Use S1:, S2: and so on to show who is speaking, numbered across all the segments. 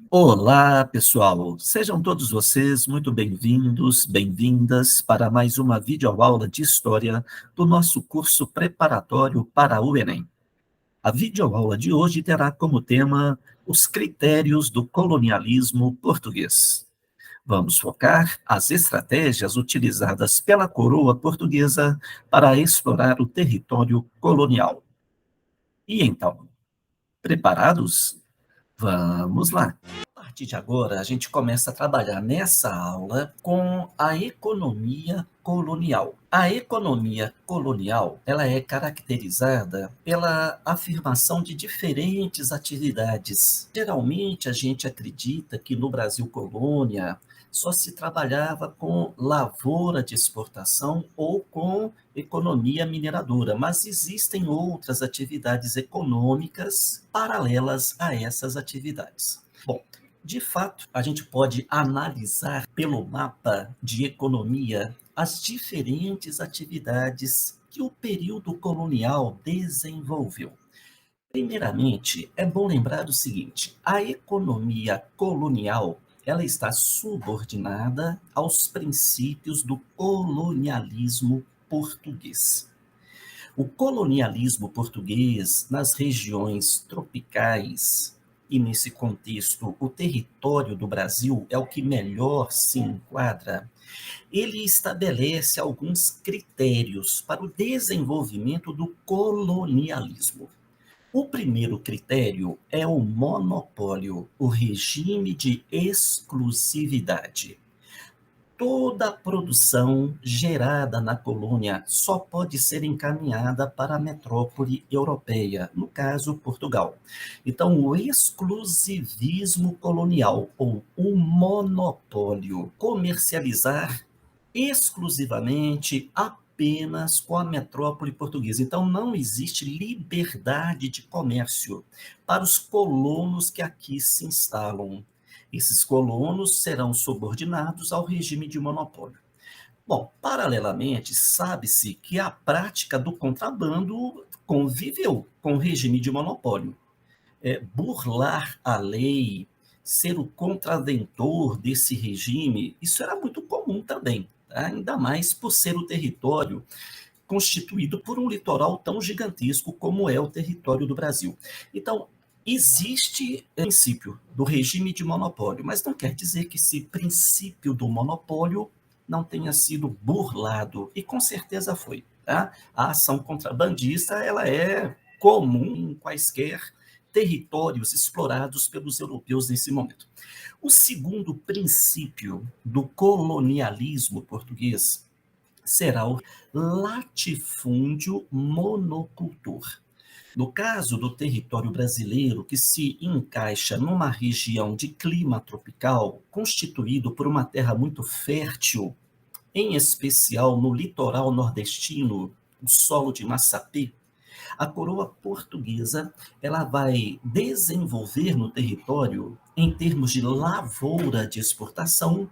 S1: Olá, pessoal. Sejam todos vocês muito bem-vindos, bem-vindas para mais uma videoaula de história do nosso curso preparatório para o Enem. A videoaula de hoje terá como tema os critérios do colonialismo português. Vamos focar as estratégias utilizadas pela coroa portuguesa para explorar o território colonial. E então, preparados? Vamos lá. A partir de agora, a gente começa a trabalhar nessa aula com a economia colonial. A economia colonial, ela é caracterizada pela afirmação de diferentes atividades. Geralmente, a gente acredita que no Brasil colônia só se trabalhava com lavoura de exportação ou com economia mineradora, mas existem outras atividades econômicas paralelas a essas atividades. Bom, de fato, a gente pode analisar pelo mapa de economia as diferentes atividades que o período colonial desenvolveu. Primeiramente, é bom lembrar o seguinte: a economia colonial, ela está subordinada aos princípios do colonialismo português. O colonialismo português nas regiões tropicais, e nesse contexto o território do Brasil é o que melhor se enquadra, ele estabelece alguns critérios para o desenvolvimento do colonialismo. O primeiro critério é o monopólio, o regime de exclusividade. Toda a produção gerada na colônia só pode ser encaminhada para a metrópole europeia, no caso, Portugal. Então, o exclusivismo colonial, ou o monopólio, comercializar exclusivamente apenas com a metrópole portuguesa. Então, não existe liberdade de comércio para os colonos que aqui se instalam. Esses colonos serão subordinados ao regime de monopólio. Bom, paralelamente, sabe-se que a prática do contrabando conviveu com o regime de monopólio. Burlar a lei, ser o contraventor desse regime, isso era muito comum também, tá? Ainda mais por ser o território constituído por um litoral tão gigantesco como é o território do Brasil. Então, existe o princípio do regime de monopólio, mas não quer dizer que esse princípio do monopólio não tenha sido burlado, e com certeza foi. Tá? A ação contrabandista ela é comum em quaisquer territórios explorados pelos europeus nesse momento. O segundo princípio do colonialismo português será o latifúndio monocultor. No caso do território brasileiro, que se encaixa numa região de clima tropical, constituído por uma terra muito fértil, em especial no litoral nordestino, o solo de Massapê, a coroa portuguesa ela vai desenvolver no território, em termos de lavoura de exportação,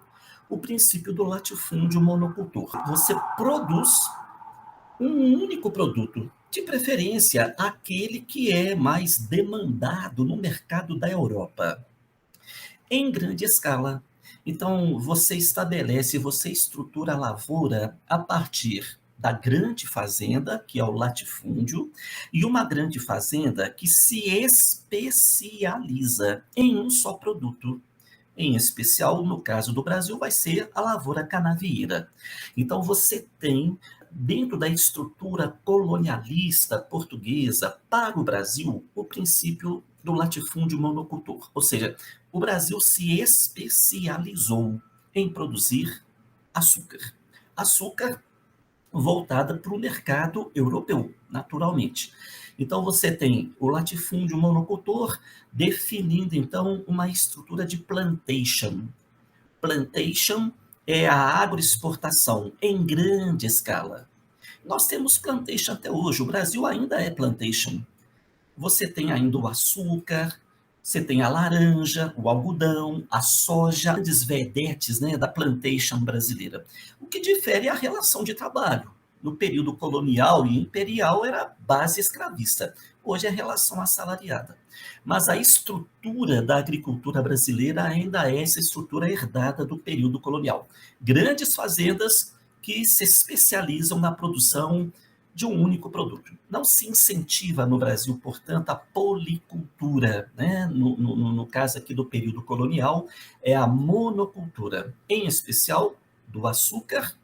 S1: o princípio do latifúndio monocultor. Você produz um único produto, de preferência aquele que é mais demandado no mercado da Europa, em grande escala. Então, você estabelece, você estrutura a lavoura a partir da grande fazenda, que é o latifúndio, e uma grande fazenda que se especializa em um só produto. Em especial, no caso do Brasil, vai ser a lavoura canavieira. Então, você tem, dentro da estrutura colonialista portuguesa para o Brasil, o princípio do latifúndio monocultor. Ou seja, o Brasil se especializou em produzir açúcar. Açúcar voltada para o mercado europeu, naturalmente. Então, você tem o latifúndio monocultor definindo, então, uma estrutura de plantation. Plantation é a agroexportação em grande escala. Nós temos plantation até hoje, o Brasil ainda é plantation. Você tem ainda o açúcar, você tem a laranja, o algodão, a soja, grandes vedetes, né, da plantation brasileira. O que difere é a relação de trabalho. no período colonial e imperial era base escravista. Hoje é relação assalariada. Mas a estrutura da agricultura brasileira ainda é essa estrutura herdada do período colonial. Grandes fazendas que se especializam na produção de um único produto. Não se incentiva no Brasil, portanto, a policultura, né? No caso aqui do período colonial, é a monocultura, em especial do açúcar,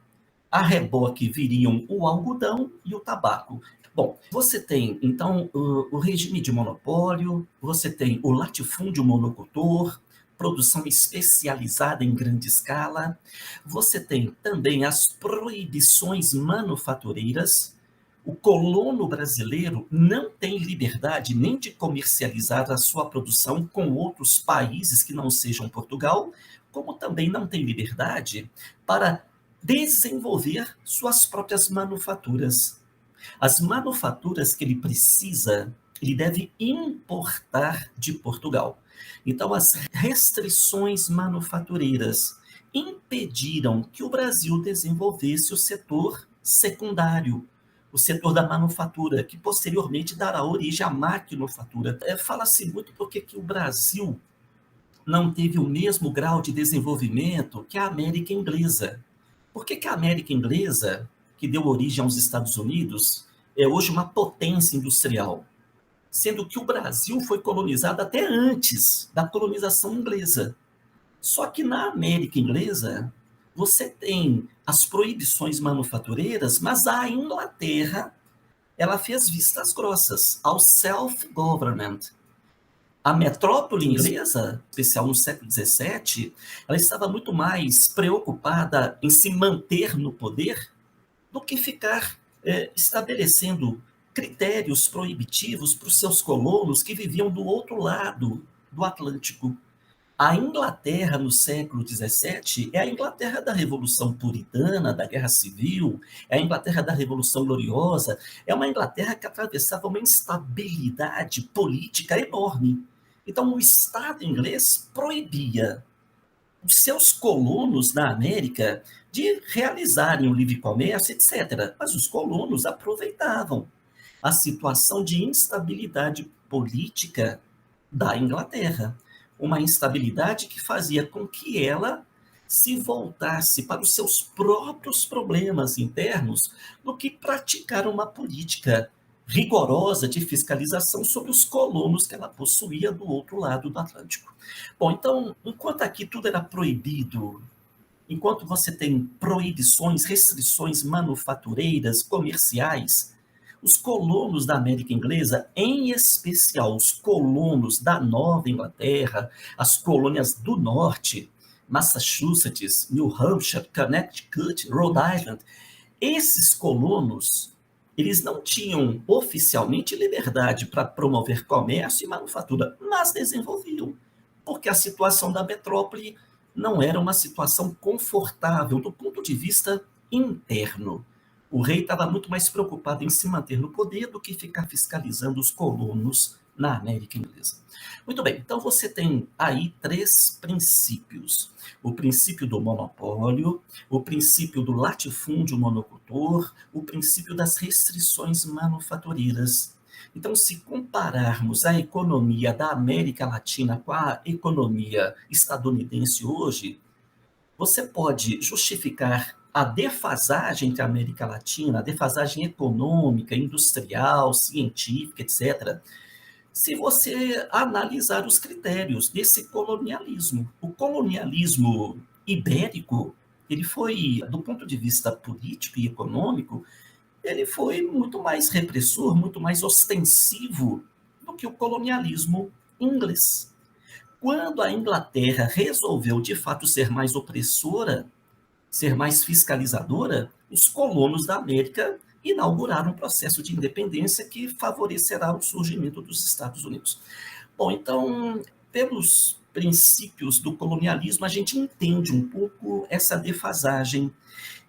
S1: a reboque viriam o algodão e o tabaco. Bom, você tem, então, o regime de monopólio, você tem o latifúndio monocultor, produção especializada em grande escala, você tem também as proibições manufatureiras. O colono brasileiro não tem liberdade nem de comercializar a sua produção com outros países que não sejam Portugal, como também não tem liberdade para desenvolver suas próprias manufaturas. As manufaturas que ele precisa, ele deve importar de Portugal. Então, as restrições manufatureiras impediram que o Brasil desenvolvesse o setor secundário, o setor da manufatura, que posteriormente dará origem à maquinofatura. Fala-se muito porque que o Brasil não teve o mesmo grau de desenvolvimento que a América Inglesa. Por que a América Inglesa, que deu origem aos Estados Unidos, é hoje uma potência industrial? Sendo que o Brasil foi colonizado até antes da colonização inglesa. Só que na América Inglesa, você tem as proibições manufatureiras, mas a Inglaterra, ela fez vistas grossas ao self-government. A metrópole inglesa, especial no século XVII, ela estava muito mais preocupada em se manter no poder do que ficar estabelecendo critérios proibitivos para os seus colonos que viviam do outro lado do Atlântico. A Inglaterra, no século XVII, é a Inglaterra da Revolução Puritana, da Guerra Civil, é a Inglaterra da Revolução Gloriosa, é uma Inglaterra que atravessava uma instabilidade política enorme. Então, o Estado inglês proibia os seus colonos na América de realizarem o livre comércio, etc. Mas os colonos aproveitavam a situação de instabilidade política da Inglaterra. Uma instabilidade que fazia com que ela se voltasse para os seus próprios problemas internos do que praticar uma política rigorosa de fiscalização sobre os colonos que ela possuía do outro lado do Atlântico. Bom, então, enquanto aqui tudo era proibido, enquanto você tem proibições, restrições manufatureiras, comerciais, os colonos da América Inglesa, em especial os colonos da Nova Inglaterra, as colônias do Norte, Massachusetts, New Hampshire, Connecticut, Rhode Island, esses colonos, eles não tinham oficialmente liberdade para promover comércio e manufatura, mas desenvolviam, porque a situação da metrópole não era uma situação confortável do ponto de vista interno. O rei estava muito mais preocupado em se manter no poder do que ficar fiscalizando os colonos na América Inglesa. Muito bem, então você tem aí 3 princípios. O princípio do monopólio, o princípio do latifúndio monocultor, o princípio das restrições manufatureiras. Então, se compararmos a economia da América Latina com a economia estadunidense hoje, você pode justificar a defasagem entre a América Latina, a defasagem econômica, industrial, científica, etc., se você analisar os critérios desse colonialismo. O colonialismo ibérico, ele foi, do ponto de vista político e econômico, ele foi muito mais repressor, muito mais ostensivo do que o colonialismo inglês. Quando a Inglaterra resolveu, de fato, ser mais opressora, ser mais fiscalizadora, os colonos da América inauguraram um processo de independência que favorecerá o surgimento dos Estados Unidos. Bom, então, pelos princípios do colonialismo, a gente entende um pouco essa defasagem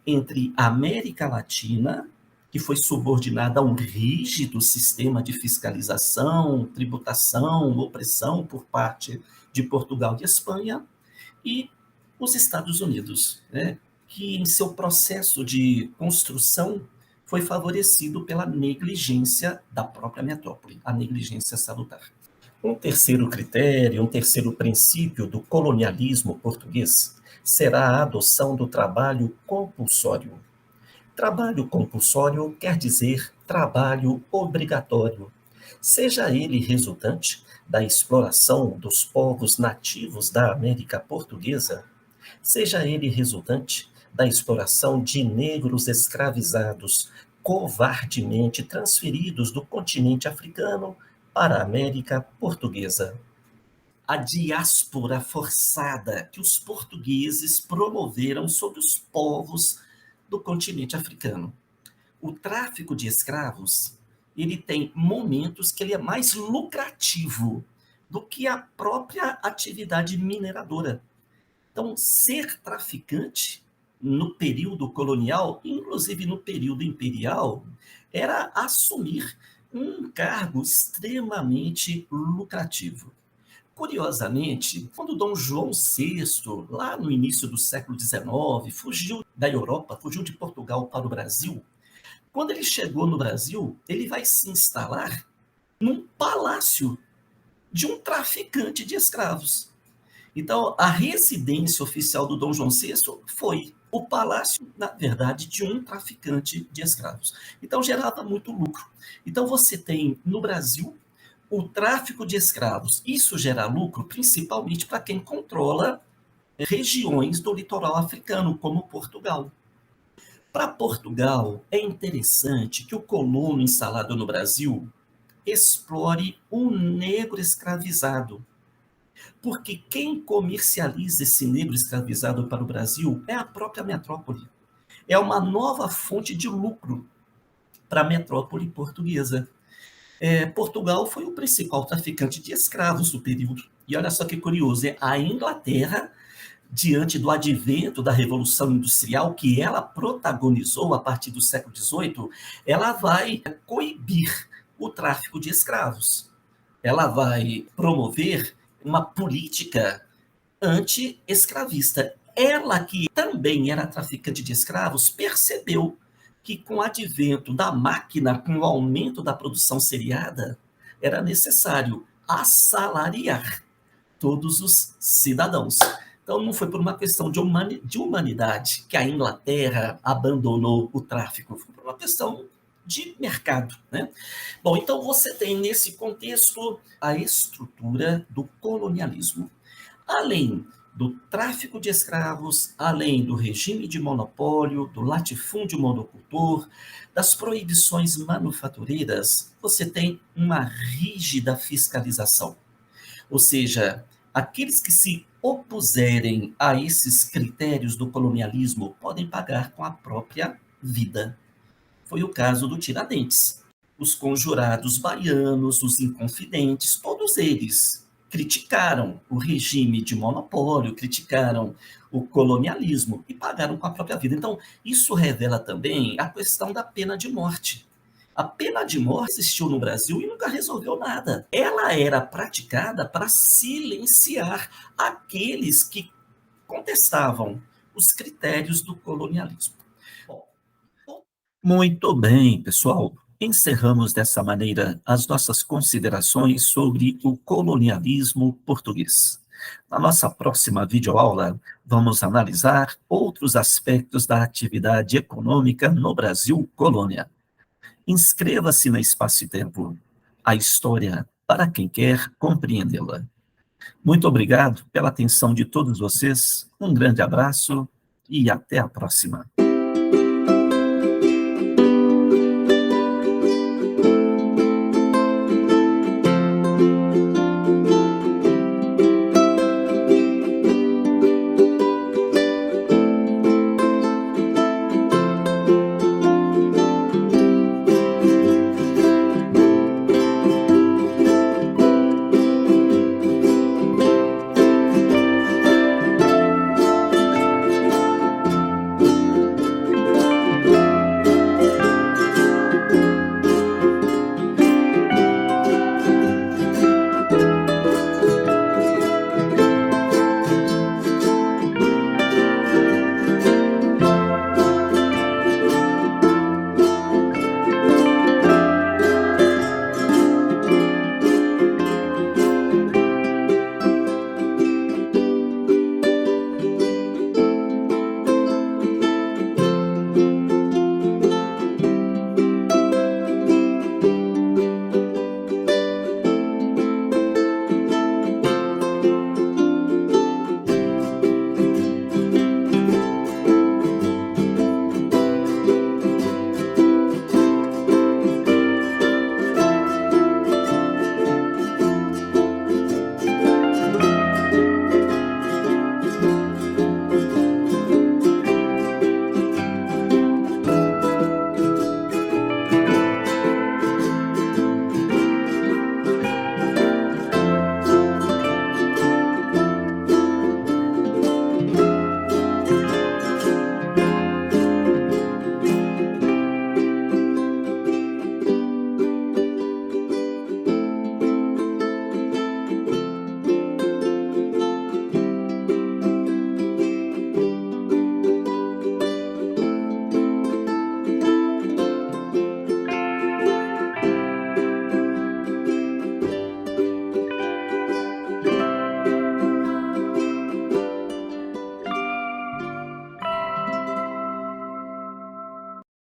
S1: entre a América Latina, que foi subordinada a um rígido sistema de fiscalização, tributação, opressão por parte de Portugal e Espanha, e os Estados Unidos, né, que em seu processo de construção foi favorecido pela negligência da própria metrópole, a negligência salutar. Um terceiro critério, um terceiro princípio do colonialismo português será a adoção do trabalho compulsório. Trabalho compulsório quer dizer trabalho obrigatório, seja ele resultante da exploração dos povos nativos da América Portuguesa, seja ele resultante da exploração de negros escravizados covardemente transferidos do continente africano para a América Portuguesa. A diáspora forçada que os portugueses promoveram sobre os povos do continente africano. O tráfico de escravos, ele tem momentos que ele é mais lucrativo do que a própria atividade mineradora. Então, ser traficante no período colonial, inclusive no período imperial, era assumir um cargo extremamente lucrativo. Curiosamente, quando Dom João VI, lá no início do século XIX, fugiu da Europa, fugiu de Portugal para o Brasil, quando ele chegou no Brasil, ele vai se instalar num palácio de um traficante de escravos. Então, a residência oficial do Dom João VI foi o palácio, na verdade, de um traficante de escravos. Então, gerava muito lucro. Então, você tem no Brasil o tráfico de escravos. Isso gera lucro principalmente para quem controla regiões do litoral africano, como Portugal. Para Portugal, é interessante que o colono instalado no Brasil explore o negro escravizado. Porque quem comercializa esse negro escravizado para o Brasil é a própria metrópole. É uma nova fonte de lucro para a metrópole portuguesa. Portugal foi o principal traficante de escravos do período. E olha só que curioso, a Inglaterra, diante do advento da Revolução Industrial, que ela protagonizou a partir do século XVIII, ela vai coibir o tráfico de escravos. Ela vai promover uma política anti-escravista. Ela, que também era traficante de escravos, percebeu que com o advento da máquina, com o aumento da produção seriada, era necessário assalariar todos os cidadãos. Então, não foi por uma questão de humanidade que a Inglaterra abandonou o tráfico, foi por uma questão de mercado, né? Bom, então você tem nesse contexto a estrutura do colonialismo. Além do tráfico de escravos, além do regime de monopólio, do latifúndio monocultor, das proibições manufatureiras, você tem uma rígida fiscalização. Ou seja, aqueles que se opuserem a esses critérios do colonialismo podem pagar com a própria vida. Foi o caso do Tiradentes. Os conjurados baianos, os inconfidentes, todos eles criticaram o regime de monopólio, criticaram o colonialismo e pagaram com a própria vida. Então, isso revela também a questão da pena de morte. A pena de morte existiu no Brasil e nunca resolveu nada. Ela era praticada para silenciar aqueles que contestavam os critérios do colonialismo. Muito bem, pessoal. Encerramos dessa maneira as nossas considerações sobre o colonialismo português. Na nossa próxima videoaula, vamos analisar outros aspectos da atividade econômica no Brasil colônia. Inscreva-se na Espaço e Tempo, a história para quem quer compreendê-la. Muito obrigado pela atenção de todos vocês, um grande abraço e até a próxima.